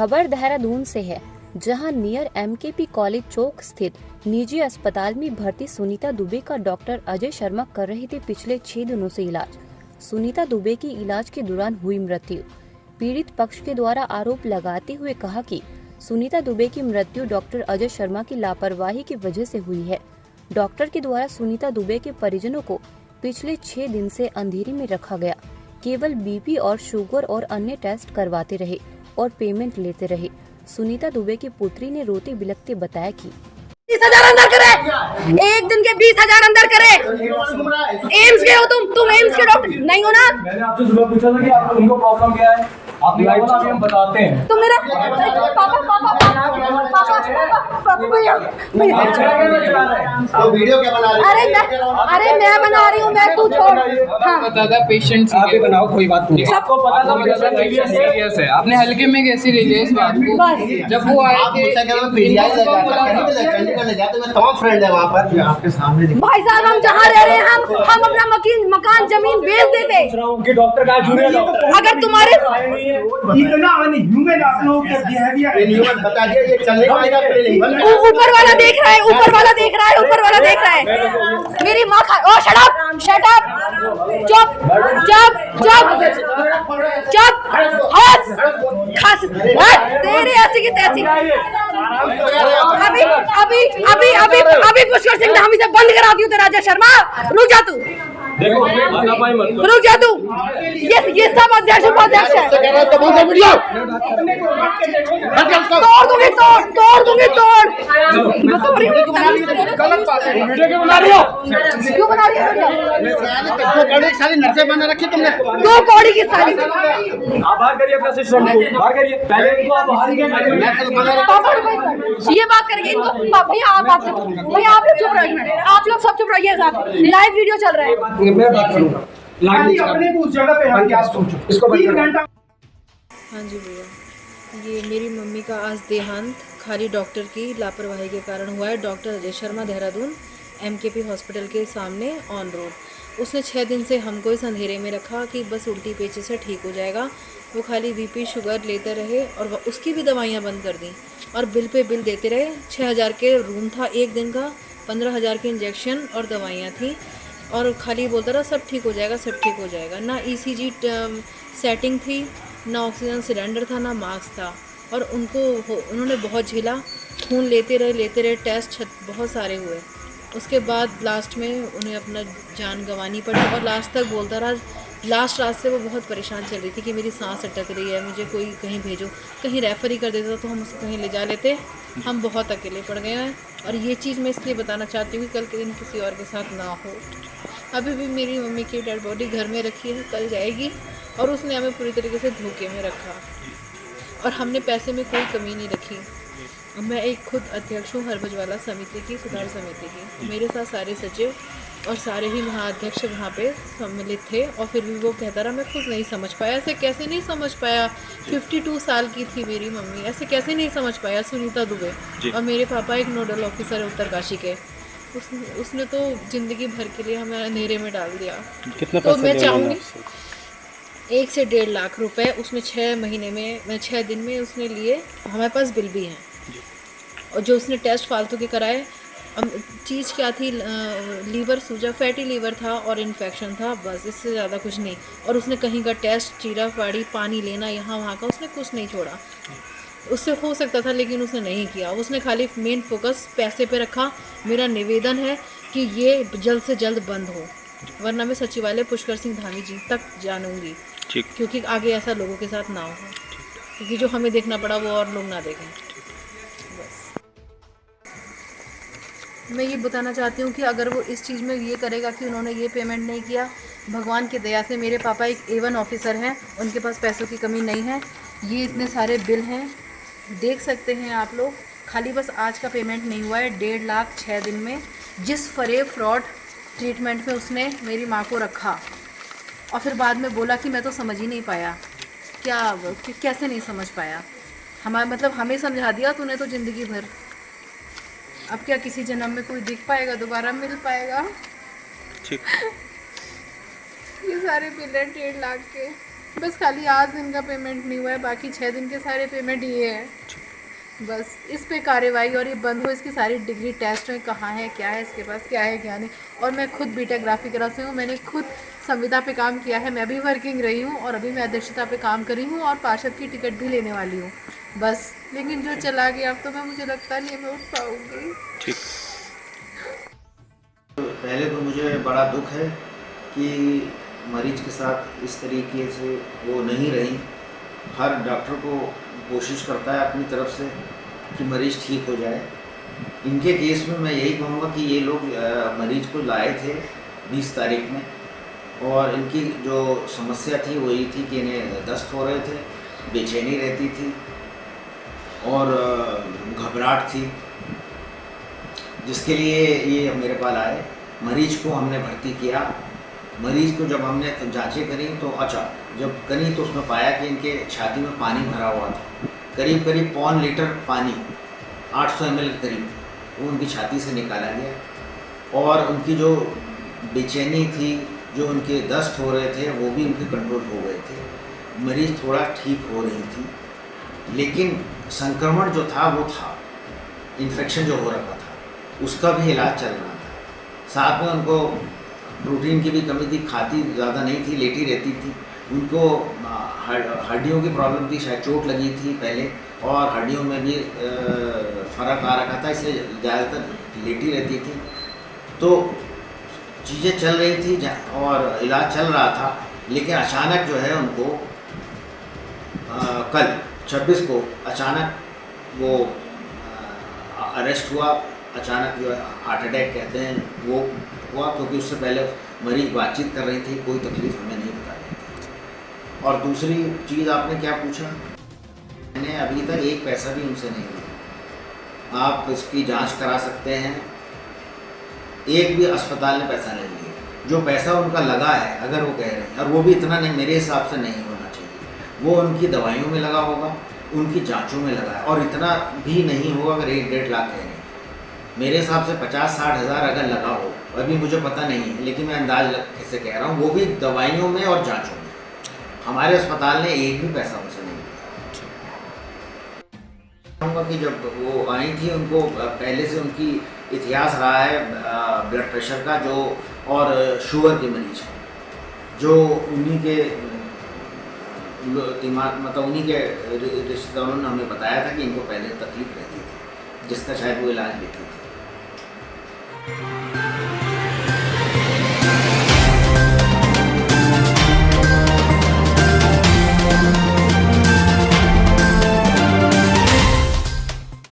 खबर देहरादून से है, जहां नियर एमकेपी कॉलेज चौक स्थित निजी अस्पताल में भर्ती सुनीता दुबे का डॉक्टर अजय शर्मा कर रहे थे पिछले 6 दिनों से इलाज। सुनीता दुबे की इलाज के दौरान हुई मृत्यु। पीड़ित पक्ष के द्वारा आरोप लगाते हुए कहा कि सुनीता दुबे की मृत्यु डॉक्टर अजय शर्मा की लापरवाही की वजह से हुई है। डॉक्टर के द्वारा सुनीता दुबे के परिजनों को पिछले 6 दिन से अंधेरे में रखा गया। केवल बीपी और शुगर और अन्य टेस्ट करवाते रहे और पेमेंट लेते रहे। सुनीता दुबे की पुत्री ने रोते बिलखते बताया कि 20,000 अंदर करे, एक दिन के 20,000 अंदर करे। एम्स के हो तुम एम्स के डॉक्टर नहीं हो ना। मैंने आपसे सुबह पूछा था कि आप उनको प्रॉब्लम क्या है, आपने कहा था अभी हम बताते हैं। तुम मेरा तो वीडियो क्या बना रहे हो? अरे मैं बना रही हूँ, मैं तू छोड़। हाँ पता था पेशेंट आप ही बनाओ, कोई बात नहीं। सबको पता था पेशेंट सीरियस है, आपने हल्के में कैसी ले लिया इस बात को? जब वो आए थे तमाम फ्रेंड है वहाँ पर आपके सामने। भाई साहब, हम जहाँ रह रहे हैं हम अपना मकान जमीन बेच देते। डॉक्टर का जूनियर डॉक्टर अगर तुम्हारे इतना ह्यूमन आप लोगों का बिहेवियर बता दिया, ये चलने वाला ऊपर वाला देख रहा है, ऊपर वाला देख रहा है, ऊपर वाला देख रहा है। मेरी माँ ओ शट अप चुप चुप चुप चुप हंस खस तेरे ऐसी की तैसी। अभी पुष्कर सिंह धामी से बंद करा दियो। राजा शर्मा रुक जा तू, देखो रुक जा तू। ये सब अध्यक्ष उपाध्यक्ष है। तोड़ दूंगी तोड़। गलत बात है, वीडियो क्यों बना रही हो? क्यों बना रही है? सारी नर्सें बना रखी तुमने। दो कौड़ी की साली। आप बाहर करिए अपना सिस्टम को, बाहर करिए पहले इनको आप बाहर ये बात करेंगे इनको। भैया आप लोग चुप रहिए, आप लोग सब चुप रहिए साहब, लाइव वीडियो चल रहा है। मैं बात करूंगा। अपने उस जगह पे हम क्या सोचो इसको 3 घंटा। हाँ जी भैया, ये मेरी मम्मी का आज देहांत खाली डॉक्टर की लापरवाही के कारण हुआ है। Doctor Ajay Sharma Dehradun MKP hospital के सामने ऑन रोड। उसने 6 दिन से हमको इस अंधेरे में रखा कि बस उल्टी पेची से ठीक हो जाएगा। वो खाली बीपी शुगर लेते रहे और उसकी भी दवाइयाँ बंद कर दी और बिल पे बिल देते रहे। 6,000 के रूम था एक दिन का, 15,000 के इंजेक्शन और दवाइयाँ थी और खाली बोलता रहा सब ठीक हो जाएगा, सब ठीक हो जाएगा। ना ईसीजी सेटिंग थी, ना ऑक्सीजन सिलेंडर था, ना मास्क था। और उन्होंने बहुत झेला, खून लेते रहे, टेस्ट बहुत सारे हुए। उसके बाद लास्ट में उन्हें अपना जान गंवानी पड़ी और लास्ट तक बोलता रहा। लास्ट रात से वो बहुत परेशान चल रही थी कि मेरी सांस अटक रही है, मुझे कोई कहीं भेजो। कहीं रेफ़र ही कर देता तो हम उसको कहीं ले जा लेते। हम बहुत अकेले पड़ गए हैं और ये चीज़ मैं इसलिए बताना चाहती हूँ कि कल के दिन किसी और के साथ ना हो। अभी भी मेरी मम्मी की डेड बॉडी घर में रखी है, कल जाएगी और उसने हमें पूरी तरीके से धोखे में रखा और हमने पैसे में कोई कमी नहीं रखी। मैं एक खुद अध्यक्ष हूँ हरभजवाला समिति की, सुधार समिति की। मेरे साथ सारे सचिव और सारे ही महाअध्यक्ष वहाँ पे सम्मिलित थे और फिर भी वो कहता रहा मैं खुद नहीं समझ पाया। ऐसे कैसे नहीं समझ पाया? 52 साल की थी मेरी मम्मी, ऐसे कैसे नहीं समझ पाया? सुनीता दुबे और मेरे पापा एक नोडल ऑफिसर है उत्तरकाशी के। उसने तो ज़िंदगी भर के लिए हमें अंधेरे में डाल दिया। तो मैं चाहूँगी 1 से 1.5 लाख रुपए उसने 6 दिन में उसने लिए। हमारे पास बिल भी हैं और जो उसने टेस्ट फालतू के कराए। चीज़ क्या थी? लीवर सूजा, फैटी लीवर था और इन्फेक्शन था, बस इससे ज़्यादा कुछ नहीं। और उसने कहीं का टेस्ट, चीरा फाड़ी, पानी लेना यहाँ वहाँ का उसने कुछ नहीं छोड़ा। उससे हो सकता था लेकिन उसने नहीं किया। उसने खाली मेन फोकस पैसे पे रखा। मेरा निवेदन है कि ये जल्द से जल्द बंद हो, वरना मैं सचिवालय पुष्कर सिंह धामी जी तक जानूंगी, क्योंकि आगे ऐसा लोगों के साथ ना हो, क्योंकि जो हमें देखना पड़ा वो और लोग ना देखें। बस मैं ये बताना चाहती हूँ कि अगर वो इस चीज़ में ये करेगा कि उन्होंने ये पेमेंट नहीं किया, भगवान की दया से मेरे पापा एक A1 ऑफिसर हैं, उनके पास पैसों की कमी नहीं है। ये इतने सारे बिल हैं, देख सकते हैं आप लोग। खाली बस आज का पेमेंट नहीं हुआ है। 1.5 लाख 6 दिन में जिस फरेब फ्रॉड ट्रीटमेंट में उसने मेरी माँ को रखा और फिर बाद में बोला कि मैं तो समझ ही नहीं पाया। कैसे नहीं समझ पाया? हमें समझा दिया तूने तो ज़िंदगी भर। अब क्या किसी जन्म में कोई दिख पाएगा, दोबारा मिल पाएगा? ठीक। ये सारे बिल हैं 1.5 लाख के। बस खाली आज दिन का पेमेंट नहीं हुआ है, बाकी 6 दिन के सारे पेमेंट ये है। बस इस पे कार्रवाई और ये बंद हो, इसकी सारी डिग्री टेस्ट में कहाँ है, क्या है इसके पास, क्या है क्या नहीं। और मैं खुद बीटेक ग्राफिक से हूँ, मैंने खुद संविदा पे काम किया है, मैं भी वर्किंग रही हूँ और अभी मैं अध्यक्षता पे काम कर रही हूँ और पार्षद की टिकट भी लेने वाली हूँ बस। लेकिन जो चला गया अब तो मुझे लगता नहीं है मैं उठ पाऊँगी। ठीक। पहले तो मुझे बड़ा दुख है कि मरीज के साथ इस तरीके से वो नहीं रही। हर डॉक्टर को कोशिश करता है अपनी तरफ से कि मरीज ठीक हो जाए। इनके केस में मैं यही कहूँगा कि ये लोग मरीज को लाए थे 20 तारीख में और इनकी जो समस्या थी वो यही थी कि इन्हें दस्त हो रहे थे, बेचैनी रहती थी और घबराहट थी, जिसके लिए ये मेरे पास आए। मरीज को हमने भर्ती किया। मरीज को जब हमने जांचें करी तो जब करी तो उसमें पाया कि इनके छाती में पानी भरा हुआ था, करीब 1.25 लीटर पानी 800 ml के करीब, वो उनकी छाती से निकाला गया और उनकी जो बेचैनी थी, जो उनके दस्त हो रहे थे, वो भी उनके कंट्रोल हो गए थे। मरीज थोड़ा ठीक हो रही थी, लेकिन संक्रमण जो था वो था, इन्फेक्शन जो हो रखा था उसका भी इलाज चल रहा था। साथ में उनको प्रोटीन की भी कमी थी, खाती ज़्यादा नहीं थी, लेटी रहती थी। उनको हड्डियों की प्रॉब्लम थी, शायद चोट लगी थी पहले और हड्डियों में भी फ़र्क आ रखा था, इसलिए ज़्यादातर लेटी रहती थी। तो चीज़ें चल रही थी और इलाज चल रहा था, लेकिन अचानक जो है उनको कल 26 को अचानक वो अरेस्ट हुआ। अचानक जो है हार्ट अटैक कहते हैं वो हुआ, क्योंकि उससे पहले मरीज बातचीत कर रही थी, कोई तकलीफ हमें नहीं बता रही थी। और दूसरी चीज़ आपने क्या पूछा, मैंने अभी तक एक पैसा भी उनसे नहीं लिया। आप इसकी जांच करा सकते हैं, एक भी अस्पताल ने पैसा नहीं लिया। जो पैसा उनका लगा है, अगर वो कह रहे हैं, और वो भी इतना नहीं, मेरे हिसाब से नहीं होना चाहिए, वो उनकी दवाइयों में लगा होगा, उनकी जांचों में लगा है, और इतना भी नहीं होगा अगर 1-1.5 लाख कह रहे हैं। मेरे हिसाब से 50-60 हज़ार अगर लगा हो, अभी मुझे पता नहीं है, लेकिन मैं अंदाज से कह रहा हूँ, वो भी दवाइयों में और जांचों में। हमारे अस्पताल ने एक भी पैसा उनसे नहीं लिया। कि जब वो आई थी, उनको पहले से उनकी इतिहास रहा है ब्लड प्रेशर का, जो और शुगर के मरीज हैं, जो उन्हीं के दिमाग मतलब उन्हीं के रिश्तेदारों ने हमें बताया था कि इनको पहले तकलीफ रहती थी, जिसका शायद वो इलाज लेती थी।